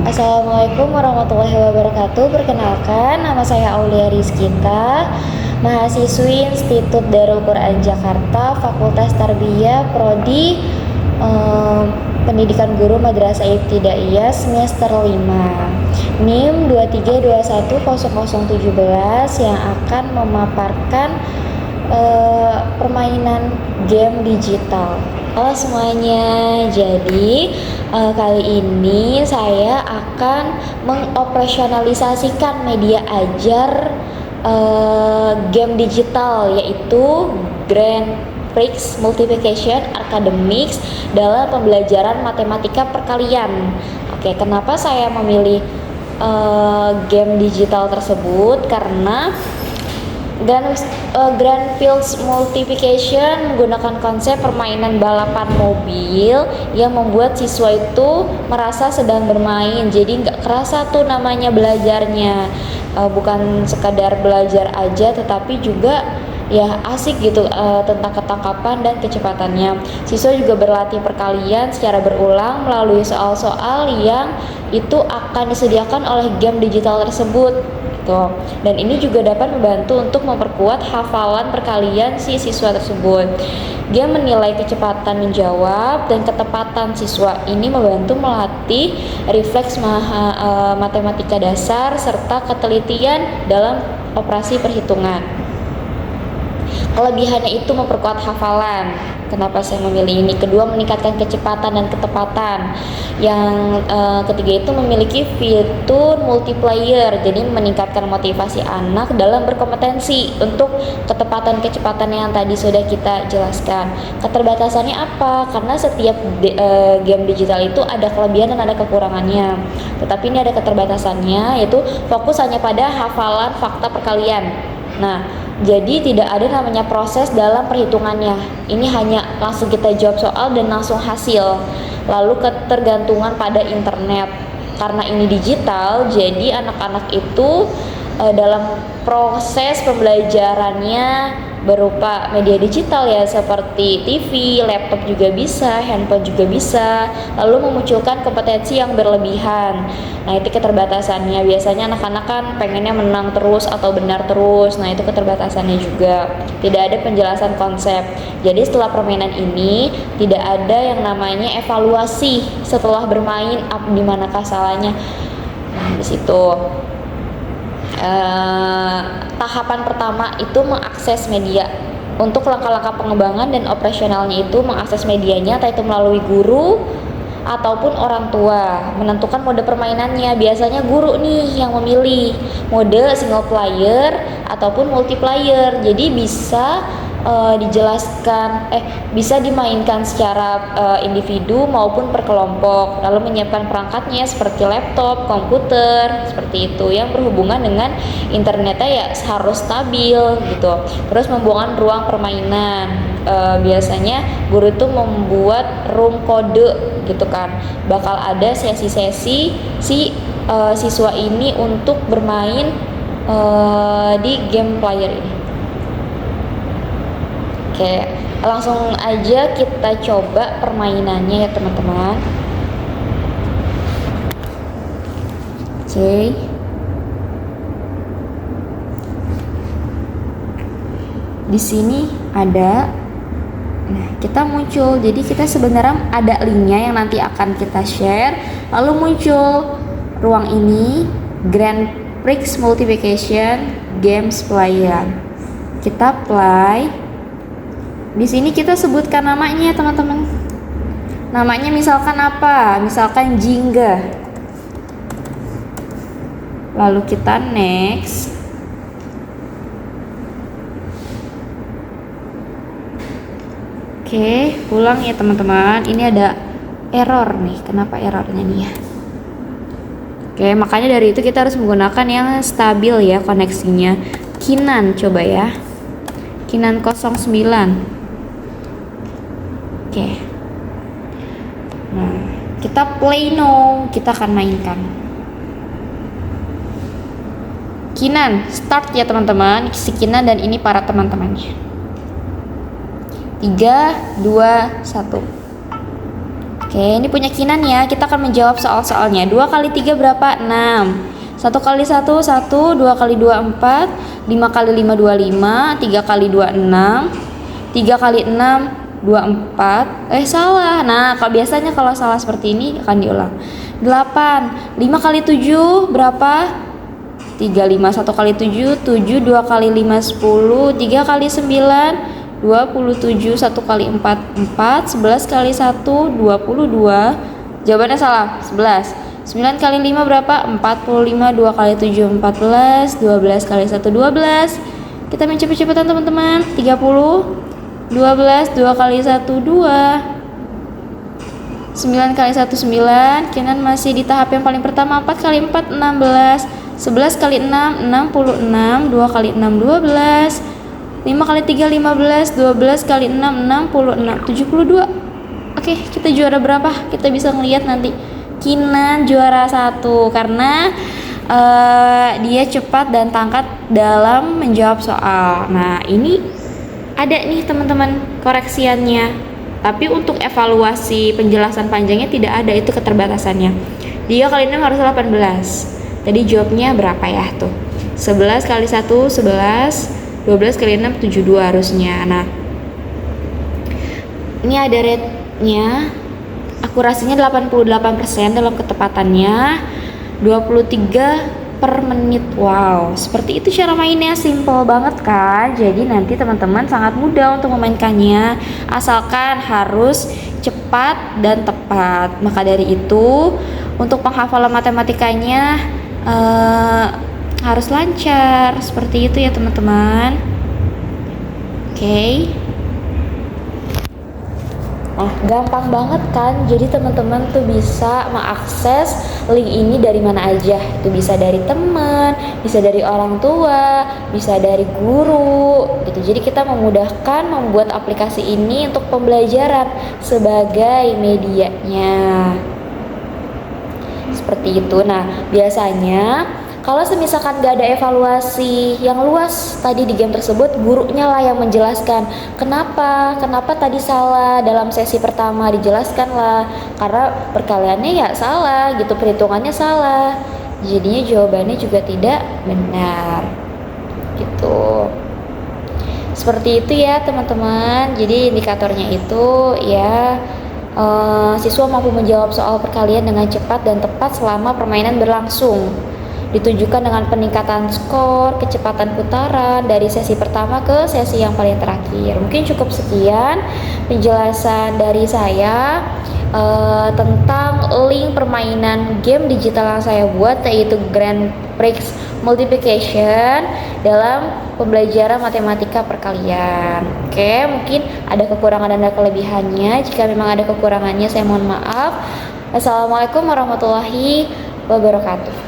Assalamualaikum warahmatullahi wabarakatuh. Perkenalkan, nama saya Aulia Rizkita, mahasiswi Institut Darul Quran Jakarta, Fakultas Tarbiyah, Prodi Pendidikan Guru Madrasah Ibtidaiyah semester 5. NIM 23210017 yang akan memaparkan permainan game digital. Halo semuanya, jadi kali ini saya akan mengoperasionalisasikan media ajar game digital, yaitu Grand Prix Multiplication Academics dalam pembelajaran matematika perkalian. Oke, kenapa saya memilih game digital tersebut? Karena Grand Prix Multiplication menggunakan konsep permainan balapan mobil yang membuat siswa itu merasa sedang bermain, jadi nggak kerasa tuh namanya belajarnya. Bukan sekadar belajar aja, tetapi juga ya asik gitu tentang ketangkapan dan kecepatannya. Siswa juga berlatih perkalian secara berulang melalui soal-soal yang itu akan disediakan oleh game digital tersebut. Dan ini juga dapat membantu untuk memperkuat hafalan perkalian si siswa tersebut. Dia menilai kecepatan menjawab dan ketepatan siswa. Ini membantu melatih refleks matematika dasar serta ketelitian dalam operasi perhitungan. Kelebihannya itu memperkuat hafalan. Kenapa saya memilih ini? Kedua, meningkatkan kecepatan dan ketepatan. Yang ketiga itu memiliki fitur multiplayer, jadi meningkatkan motivasi anak dalam berkompetensi untuk ketepatan kecepatan yang tadi sudah kita jelaskan. Keterbatasannya apa? Karena setiap game digital itu ada kelebihan dan ada kekurangannya. Tetapi ini ada keterbatasannya, yaitu fokus hanya pada hafalan fakta perkalian. Nah, jadi tidak ada namanya proses dalam perhitungannya. Ini hanya langsung kita jawab soal dan langsung hasil. Lalu ketergantungan pada internet. Karena ini digital, jadi anak-anak itu dalam proses pembelajarannya berupa media digital ya, seperti TV, laptop juga bisa, handphone juga bisa, lalu memunculkan kompetensi yang berlebihan. Nah, itu keterbatasannya. Biasanya anak-anak kan pengennya menang terus atau benar terus. Nah, itu keterbatasannya juga. Tidak ada penjelasan konsep. Jadi setelah permainan ini tidak ada yang namanya evaluasi setelah bermain, di manakah salahnya. Nah, di situ tahapan pertama itu mengakses media. Untuk langkah-langkah pengembangan dan operasionalnya itu mengakses medianya, entah itu melalui guru ataupun orang tua. Menentukan mode permainannya, biasanya guru nih yang memilih mode single player ataupun multiplayer. Jadi bisa bisa dimainkan secara individu maupun per kelompok. Lalu menyiapkan perangkatnya seperti laptop, komputer, seperti itu, yang berhubungan dengan internetnya ya harus stabil gitu. Terus membuat ruang permainan. Biasanya guru itu membuat room kode gitu kan. Bakal ada sesi-sesi siswa ini untuk bermain di game player ini. Oke, langsung aja kita coba permainannya ya teman-teman. Oke. Di sini ada, nah kita muncul. Jadi kita sebenarnya ada linknya yang nanti akan kita share. Lalu muncul ruang ini, Grand Prix Multiplication Games Player. Kita play. Di sini kita sebutkan namanya teman-teman. Namanya misalkan apa? Misalkan Jingga. Lalu kita next. Oke, ulang ya teman-teman. Ini ada error nih. Kenapa errornya nih ya? Oke, makanya dari itu kita harus menggunakan yang stabil ya koneksinya. Kinan coba ya. Kinan 09. Oke. Nah, kita play now, kita akan mainkan. Kinan, start ya teman-teman. Si Kinan dan ini para teman-temannya. 3, 2, 1. Oke, ini punya Kinan ya. Kita akan menjawab soal-soalnya. 2 kali 3 berapa? 6. 1 kali 1, 1. 2 kali 2, 4. 5 kali 5, 25. 3 kali 2, 6. 3 kali 6, 24. Salah. Nah, kalau biasanya kalau salah seperti ini akan diulang. 8. 5 kali 7 berapa? 35. 1 kali 7, 7. 2 kali 5, 10. 3 kali 9, 27. 1 kali 4, 4. 11 kali 1, 22. Jawabannya salah, 11. 9 kali 5 berapa? 45. 2 kali 7, 14. 12 kali 1, 12. Kita main cepet-cepetan teman-teman. 30. 12. 2 kali 1, 2. 9 kali 1, 9. Kinan masih di tahap yang paling pertama. 4 kali 4, 16. 11 kali 6, 66. 2 kali 6, 12. 5 kali 3, 15. 12 kali 6, 66. 72. Oke, kita juara berapa? Kita bisa ngelihat nanti. Kinan juara 1 karena dia cepat dan tangkat dalam menjawab soal. Nah, ini ada nih teman-teman koreksiannya. Tapi untuk evaluasi penjelasan panjangnya tidak ada, itu keterbatasannya. 3 kali 6 harus 18. Tadi jawabnya berapa ya tuh? 11 kali 1, 11. 12 kali 6, 72 harusnya. Nah, ini ada rate-nya. Akurasinya 88% dalam ketepatannya. 23 per menit. Wow, seperti itu cara mainnya, simple banget kan? Jadi nanti teman-teman sangat mudah untuk memainkannya, asalkan harus cepat dan tepat. Maka dari itu, untuk penghafalan matematikanya harus lancar, seperti itu ya teman-teman. Oke. Nah, gampang banget kan? Jadi teman-teman tuh bisa mengakses link ini dari mana aja. Itu bisa dari teman, bisa dari orang tua, bisa dari guru gitu. Jadi kita memudahkan membuat aplikasi ini untuk pembelajaran sebagai medianya. Seperti itu. Nah, biasanya kalau semisalkan gak ada evaluasi yang luas tadi di game tersebut, gurunya lah yang menjelaskan kenapa tadi salah dalam sesi pertama, dijelaskan lah karena perkaliannya ya salah gitu, perhitungannya salah, jadinya jawabannya juga tidak benar gitu. Seperti itu ya teman-teman. Jadi indikatornya itu ya siswa mampu menjawab soal perkalian dengan cepat dan tepat selama permainan berlangsung. Ditunjukkan dengan peningkatan skor, kecepatan putaran dari sesi pertama ke sesi yang paling terakhir. Mungkin cukup sekian penjelasan dari saya tentang link permainan game digital yang saya buat, yaitu Grand Prix Multiplication dalam pembelajaran matematika perkalian. Oke, mungkin ada kekurangan dan ada kelebihannya. Jika memang ada kekurangannya, saya mohon maaf. Assalamualaikum warahmatullahi wabarakatuh.